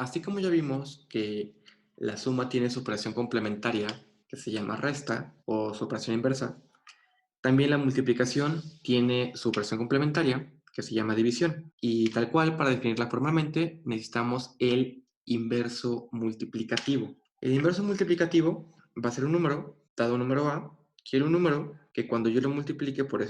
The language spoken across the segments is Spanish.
Así como ya vimos que la suma tiene su operación complementaria, que se llama resta, o su operación inversa, también la multiplicación tiene su operación complementaria, que se llama división. Y tal cual, para definirla formalmente, necesitamos el inverso multiplicativo. El inverso multiplicativo va a ser un número, dado un número A, quiero un número que cuando yo lo multiplique por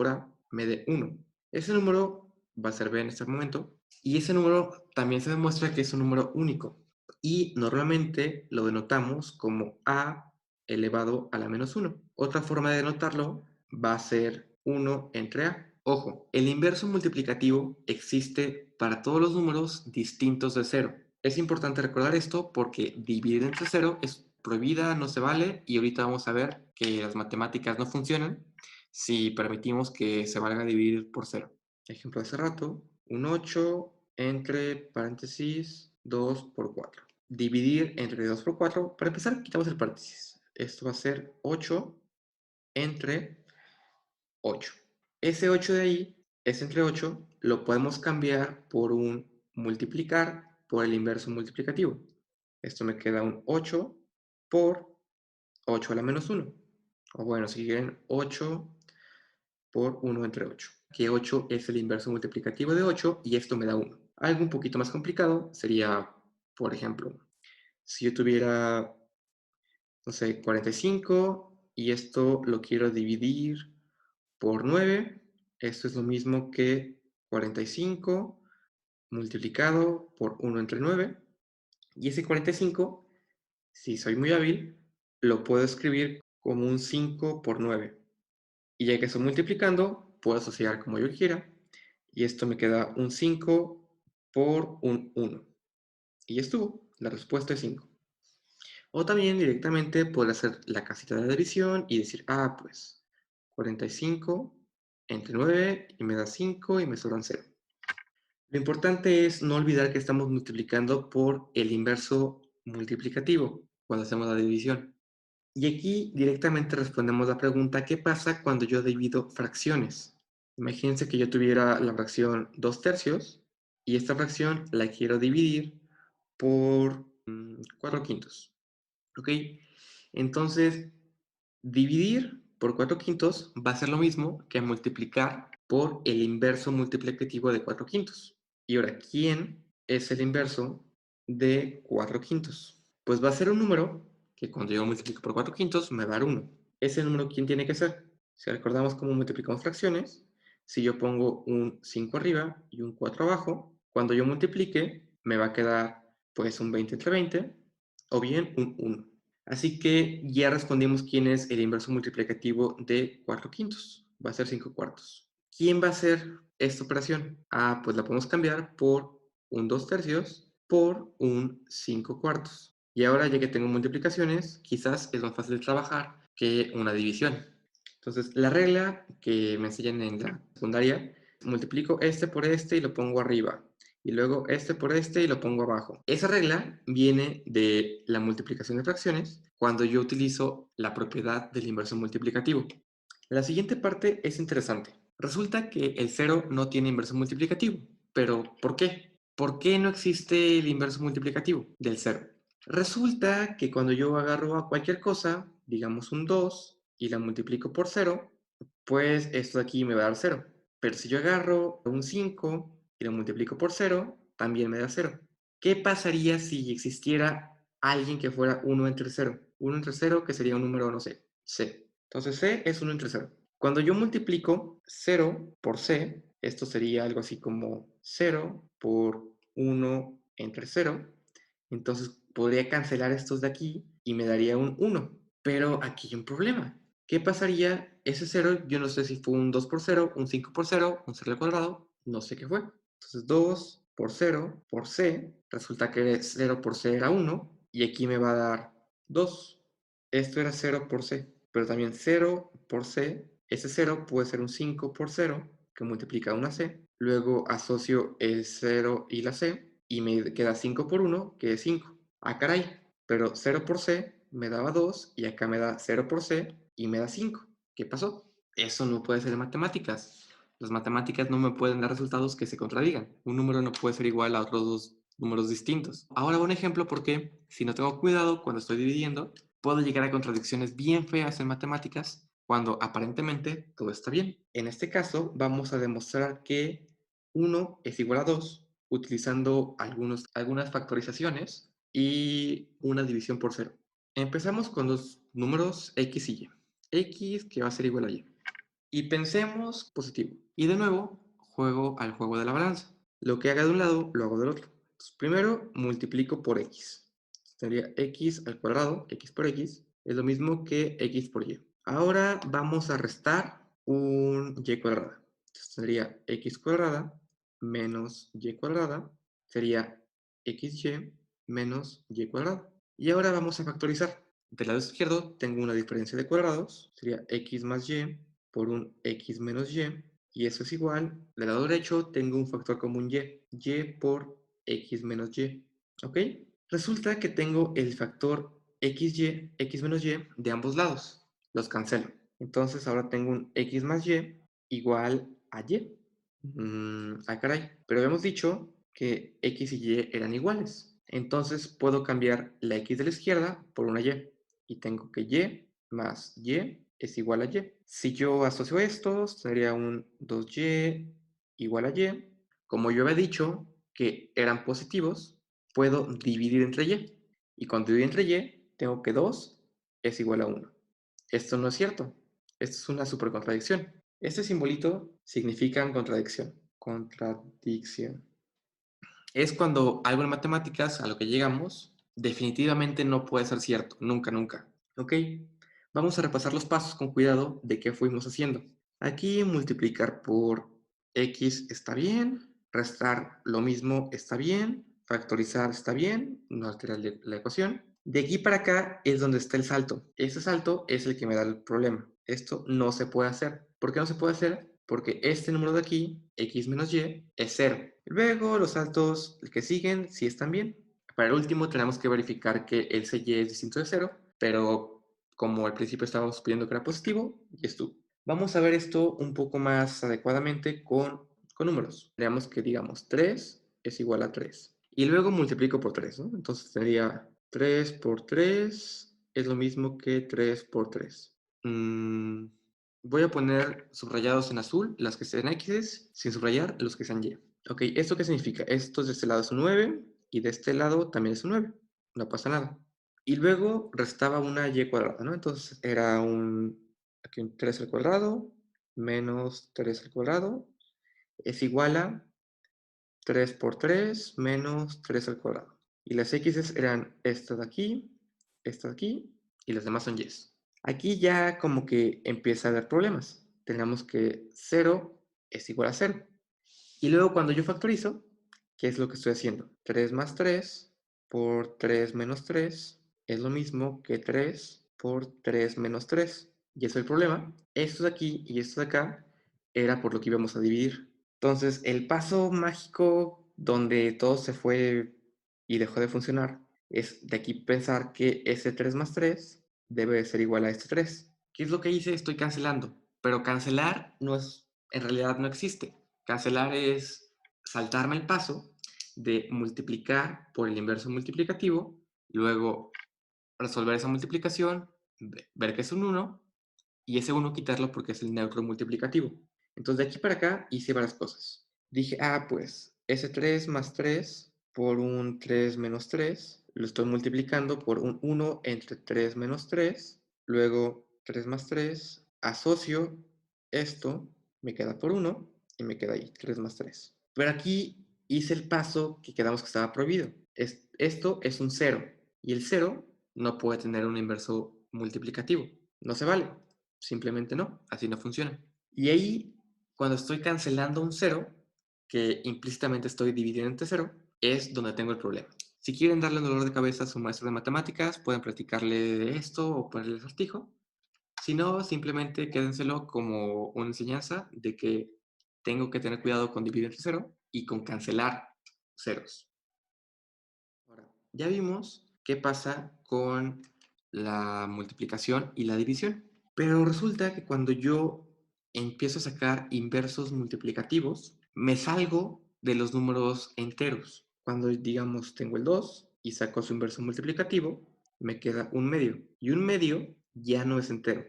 A, me dé 1. Ese número va a ser B en este momento, y ese número también se demuestra que es un número único. Y normalmente lo denotamos como A elevado a la menos 1. Otra forma de denotarlo va a ser 1 entre A. Ojo, el inverso multiplicativo existe para todos los números distintos de 0. Es importante recordar esto porque dividir entre 0 es prohibida, no se vale, y ahorita vamos a ver que las matemáticas no funcionan si permitimos que se valga dividir por 0. Ejemplo de hace rato, un 8 entre paréntesis 2 por 4. Dividir entre 2 por 4, para empezar quitamos el paréntesis. Esto va a ser 8 entre 8. Ese 8 de ahí, ese entre 8, lo podemos cambiar por un multiplicar por el inverso multiplicativo. Esto me queda un 8 por 8 a la menos 1. O bueno, si quieren, 8 por 1 entre 8. Que 8 es el inverso multiplicativo de 8 y esto me da 1. Algo un poquito más complicado sería, por ejemplo, si yo tuviera, no sé, 45 y esto lo quiero dividir por 9, esto es lo mismo que 45 multiplicado por 1 entre 9, y ese 45, si soy muy hábil, lo puedo escribir como un 5 por 9. Y ya que estoy multiplicando, puedo asociar como yo quiera, y esto me queda un 5 por un 1. Y ya estuvo, la respuesta es 5. O también directamente puedo hacer la casita de división y decir, pues 45 entre 9 y me da 5 y me sobran 0. Lo importante es no olvidar que estamos multiplicando por el inverso multiplicativo cuando hacemos la división. Y aquí directamente respondemos la pregunta, ¿qué pasa cuando yo divido fracciones? Imagínense que yo tuviera la fracción 2 tercios y esta fracción la quiero dividir por 4 quintos. ¿Ok? Entonces, dividir por 4 quintos va a ser lo mismo que multiplicar por el inverso multiplicativo de 4 quintos. Y ahora, ¿quién es el inverso de 4 quintos? Pues va a ser un número que cuando yo multiplico por 4 quintos me va a dar 1. ¿Ese número quién tiene que ser? Si recordamos cómo multiplicamos fracciones, si yo pongo un 5 arriba y un 4 abajo, cuando yo multiplique me va a quedar pues un 20 entre 20 o bien un 1. Así que ya respondimos quién es el inverso multiplicativo de 4 quintos. Va a ser 5 cuartos. ¿Quién va a hacer esta operación? Pues la podemos cambiar por un 2 tercios por un 5 cuartos. Y ahora, ya que tengo multiplicaciones, quizás es más fácil de trabajar que una división. Entonces, la regla que me enseñan en la secundaria, multiplico este por este y lo pongo arriba y luego este por este y lo pongo abajo. Esa regla viene de la multiplicación de fracciones cuando yo utilizo la propiedad del inverso multiplicativo. La siguiente parte es interesante. Resulta que el cero no tiene inverso multiplicativo. ¿Pero por qué? ¿Por qué no existe el inverso multiplicativo del cero? Resulta que cuando yo agarro a cualquier cosa, digamos un 2, y la multiplico por cero, pues esto de aquí me va a dar cero. Pero si yo agarro un 5 y lo multiplico por cero, también me da cero. ¿Qué pasaría si existiera alguien que fuera uno entre cero? Uno entre cero, que sería un número, no sé, c. Entonces c es uno entre cero. Cuando yo multiplico 0 por c, esto sería algo así como 0 por 1 entre 0. Entonces podría cancelar estos de aquí y me daría un 1. Pero aquí hay un problema. ¿Qué pasaría? Ese 0, yo no sé si fue un 2 por 0, un 5 por 0, un 0 al cuadrado, no sé qué fue. Entonces 2 por 0 por c, resulta que 0 por c era 1 y aquí me va a dar 2. Esto era 0 por c, pero también 0 por c, ese 0 puede ser un 5 por 0 que multiplica una c. Luego asocio el 0 y la c y me queda 5 por 1, que es 5. Caray, pero 0 por c me daba 2 y acá me da 0 por c y me da 5. ¿Qué pasó? Eso no puede ser en matemáticas. Las matemáticas no me pueden dar resultados que se contradigan. Un número no puede ser igual a otros números distintos. Ahora un ejemplo porque si no tengo cuidado cuando estoy dividiendo, puedo llegar a contradicciones bien feas en matemáticas cuando aparentemente todo está bien. En este caso, vamos a demostrar que 1 es igual a 2 utilizando algunas factorizaciones y una división por cero. Empezamos con los números x y y. X que va a ser igual a y. Y pensemos positivo. Y de nuevo, juego al juego de la balanza. Lo que haga de un lado, lo hago del otro. Entonces, primero multiplico por x. Sería x al cuadrado, x por x, es lo mismo que x por y. Ahora vamos a restar un y cuadrada. Entonces, sería x cuadrada menos y cuadrada, sería xy menos y cuadrada. Y ahora vamos a factorizar. Del lado izquierdo tengo una diferencia de cuadrados, sería x más y por un x menos y eso es igual, del lado derecho tengo un factor común y por x menos y, ¿ok? Resulta que tengo el factor xy, x menos y de ambos lados, los cancelo. Entonces ahora tengo un x más y igual a y. Caray, pero habíamos dicho que x y y eran iguales. Entonces puedo cambiar la x de la izquierda por una y tengo que y más y es igual a y. Si yo asocio estos, sería un 2y igual a y. Como yo había dicho que eran positivos, puedo dividir entre y. Y cuando divido entre y, tengo que 2 es igual a 1. Esto no es cierto. Esto es una supercontradicción. Este simbolito significa contradicción. Contradicción. Es cuando algo en matemáticas, a lo que llegamos, definitivamente no puede ser cierto. Nunca, nunca. ¿Ok? Vamos a repasar los pasos con cuidado de qué fuimos haciendo. Aquí multiplicar por x está bien, restar lo mismo está bien, factorizar está bien, no alterar la ecuación. De aquí para acá es donde está el salto. Ese salto es el que me da el problema. Esto no se puede hacer. ¿Por qué no se puede hacer? Porque este número de aquí, x menos y, es 0. Luego los saltos que siguen sí están bien. Para el último tenemos que verificar que el CY es distinto de 0, pero como al principio estábamos pidiendo que era positivo, y estuvo. Vamos a ver esto un poco más adecuadamente con números. Veamos que digamos 3 es igual a 3. Y luego multiplico por 3, ¿no? Entonces tendría 3 por 3 es lo mismo que 3 por 3. Voy a poner subrayados en azul las que sean X, sin subrayar los que sean Y. Ok, ¿esto qué significa? Esto de este lado es un 9 y de este lado también es un 9. No pasa nada. Y luego restaba una y cuadrada, ¿no? Entonces era aquí un 3 al cuadrado menos 3 al cuadrado es igual a 3 por 3 menos 3 al cuadrado. Y las x eran esta de aquí y las demás son y. Aquí ya como que empieza a haber problemas. Tenemos que 0 es igual a 0. Y luego cuando yo factorizo, ¿qué es lo que estoy haciendo? 3 más 3 por 3 menos 3 es lo mismo que 3 por 3 menos 3. Y eso es el problema. Esto de aquí y esto de acá era por lo que íbamos a dividir. Entonces, el paso mágico donde todo se fue y dejó de funcionar es de aquí pensar que ese 3 más 3 debe de ser igual a este 3. ¿Qué es lo que hice? Estoy cancelando. Pero cancelar no es, en realidad no existe. Cancelar es saltarme el paso de multiplicar por el inverso multiplicativo, luego resolver esa multiplicación, ver que es un 1 y ese 1 quitarlo porque es el neutro multiplicativo. Entonces de aquí para acá hice varias cosas. Dije, pues ese 3 más 3 por un 3 menos 3 lo estoy multiplicando por un 1 entre 3 menos 3, luego 3 más 3, asocio esto, me queda por 1 y me queda ahí 3 más 3. Pero aquí hice el paso que quedamos que estaba prohibido. Esto es un 0 y el 0 no puede tener un inverso multiplicativo. No se vale. Simplemente no. Así no funciona. Y ahí, cuando estoy cancelando un 0, que implícitamente estoy dividiendo entre 0, es donde tengo el problema. Si quieren darle un dolor de cabeza a su maestro de matemáticas, pueden practicarle de esto o ponerle el acertijo. Si no, simplemente quédenselo como una enseñanza de que tengo que tener cuidado con dividir entre 0 y con cancelar ceros. Ahora, ya vimos qué pasa con la multiplicación y la división. Pero resulta que cuando yo empiezo a sacar inversos multiplicativos, me salgo de los números enteros. Cuando, digamos, tengo el 2 y saco su inverso multiplicativo, me queda un medio. Y un medio ya no es entero.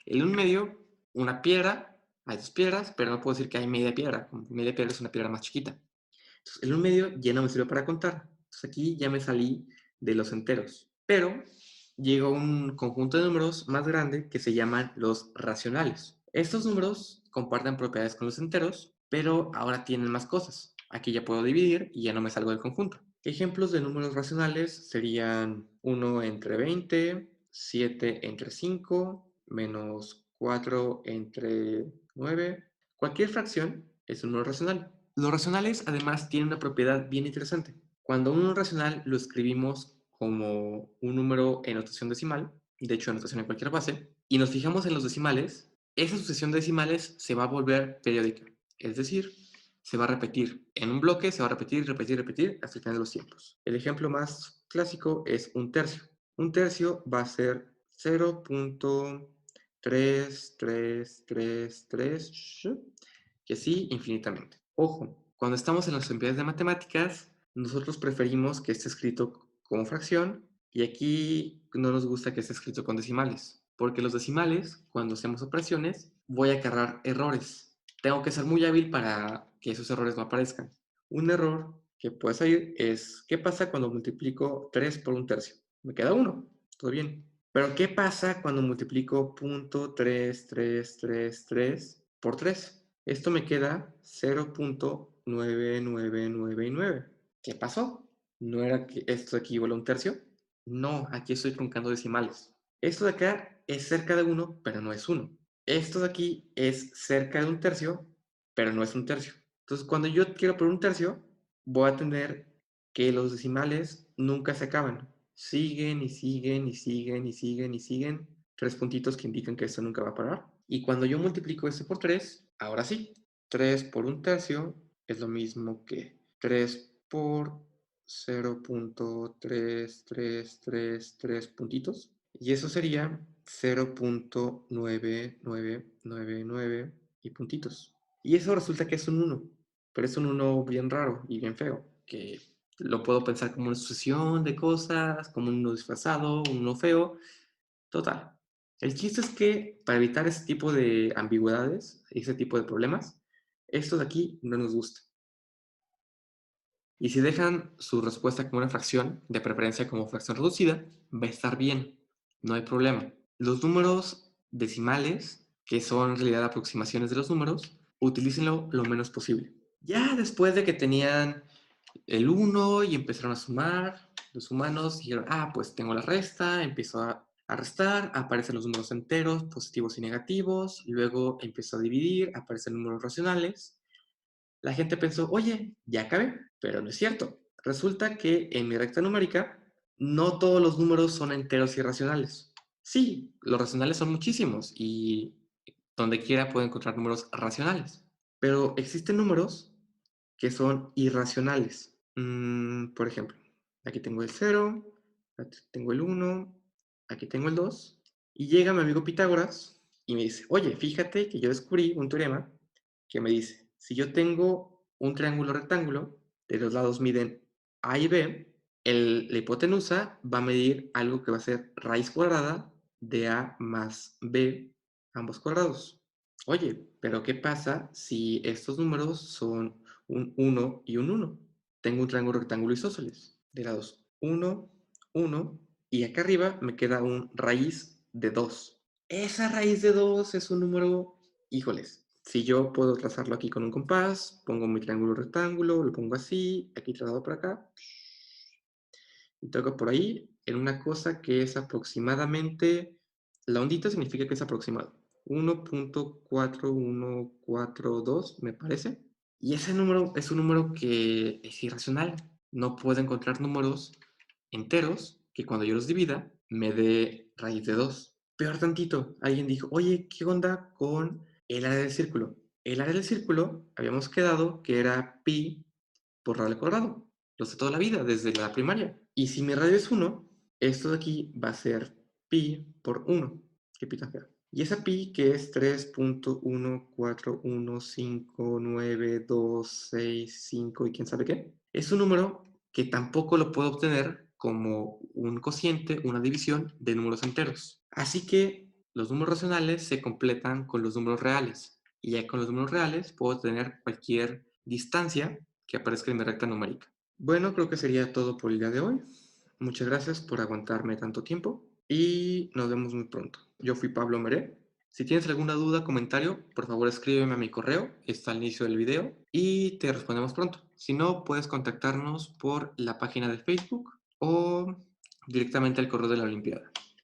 El un medio, una piedra, hay dos piedras, pero no puedo decir que hay media piedra. Media piedra es una piedra más chiquita. Entonces, el un medio ya no me sirve para contar. Entonces, aquí ya me salí de los enteros. Pero llega un conjunto de números más grande que se llaman los racionales. Estos números comparten propiedades con los enteros, pero ahora tienen más cosas. Aquí ya puedo dividir y ya no me salgo del conjunto. Ejemplos de números racionales serían 1 entre 20, 7 entre 5, menos 4 entre 9. Cualquier fracción es un número racional. Los racionales además tienen una propiedad bien interesante. Cuando un número racional lo escribimos como un número en notación decimal, de hecho en notación en cualquier base, y nos fijamos en los decimales, esa sucesión de decimales se va a volver periódica. Es decir, se va a repetir. En un bloque se va a repetir, repetir, repetir hasta el final de los tiempos. El ejemplo más clásico es un tercio. Un tercio va a ser 0.3333, y así infinitamente. Ojo, cuando estamos en las Olimpiadas de Matemáticas, nosotros preferimos que esté escrito como fracción y aquí no nos gusta que esté escrito con decimales, porque los decimales, cuando hacemos operaciones, voy a agarrar errores. Tengo que ser muy hábil para que esos errores no aparezcan. Un error que puede salir es, ¿qué pasa cuando multiplico 3 por un tercio? Me queda 1, todo bien. Pero ¿qué pasa cuando multiplico .3333 por 3? Esto me queda 0.9999. ¿Qué pasó? ¿No era que esto de aquí igual a un tercio? No, aquí estoy truncando decimales. Esto de acá es cerca de 1, pero no es 1. Esto de aquí es cerca de un tercio, pero no es un tercio. Entonces, cuando yo quiero por un tercio, voy a tener que los decimales nunca se acaban. Siguen y siguen y siguen y siguen y siguen. 3 puntitos que indican que esto nunca va a parar. Y cuando yo multiplico esto por 3, ahora sí, 3 por un tercio es lo mismo que 3 por 0.3333 puntitos. Y eso sería 0.9999 y puntitos. Y eso resulta que es un 1, pero es un 1 bien raro y bien feo, que lo puedo pensar como una sucesión de cosas, como un 1 disfrazado, un 1 feo, total. El chiste es que para evitar ese tipo de ambigüedades, ese tipo de problemas, esto de aquí no nos gusta. Y si dejan su respuesta como una fracción, de preferencia como fracción reducida, va a estar bien, no hay problema. Los números decimales, que son en realidad aproximaciones de los números, utilícenlo lo menos posible. Ya después de que tenían el 1 y empezaron a sumar, los humanos dijeron, pues tengo la resta, empiezo a restar, aparecen los números enteros, positivos y negativos, luego empiezo a dividir, aparecen números racionales. La gente pensó, oye, ya acabé, pero no es cierto. Resulta que en mi recta numérica no todos los números son enteros y racionales. Sí, los racionales son muchísimos y donde quiera puedo encontrar números racionales, pero existen números que son irracionales. Por ejemplo, aquí tengo el 0, aquí tengo el 1, aquí tengo el 2, y llega mi amigo Pitágoras y me dice, oye, fíjate que yo descubrí un teorema que me dice, si yo tengo un triángulo rectángulo, de los lados miden A y B, la hipotenusa va a medir algo que va a ser raíz cuadrada de A más B, ambos cuadrados. Oye, pero ¿qué pasa si estos números son un 1 y un 1? Tengo un triángulo rectángulo isósceles, de lados 1, 1, y acá arriba me queda un raíz de 2. Esa raíz de 2 es un número, híjoles, si yo puedo trazarlo aquí con un compás, pongo mi triángulo rectángulo, lo pongo así, aquí trazado por acá, y toco por ahí en una cosa que es aproximadamente, la ondita significa que es aproximado, 1.4142 me parece, y ese número es un número que es irracional, no puedo encontrar números enteros que cuando yo los divida me dé raíz de 2. Peor tantito, alguien dijo, oye, ¿qué onda con el área del círculo? El área del círculo habíamos quedado que era pi por radio al cuadrado. Lo sé toda la vida, desde la primaria. Y si mi radio es 1, esto de aquí va a ser pi por 1. ¿Qué pi tan feo? Y esa pi que es 3.14159265 y quién sabe qué, es un número que tampoco lo puedo obtener como un cociente, una división de números enteros. Así que los números racionales se completan con los números reales. Y ya con los números reales puedo tener cualquier distancia que aparezca en mi recta numérica. Bueno, creo que sería todo por el día de hoy. Muchas gracias por aguantarme tanto tiempo y nos vemos muy pronto. Yo fui Pablo Meré. Si tienes alguna duda, comentario, por favor escríbeme a mi correo, está al inicio del video y te respondemos pronto. Si no, puedes contactarnos por la página de Facebook o directamente al correo de la Olimpiada.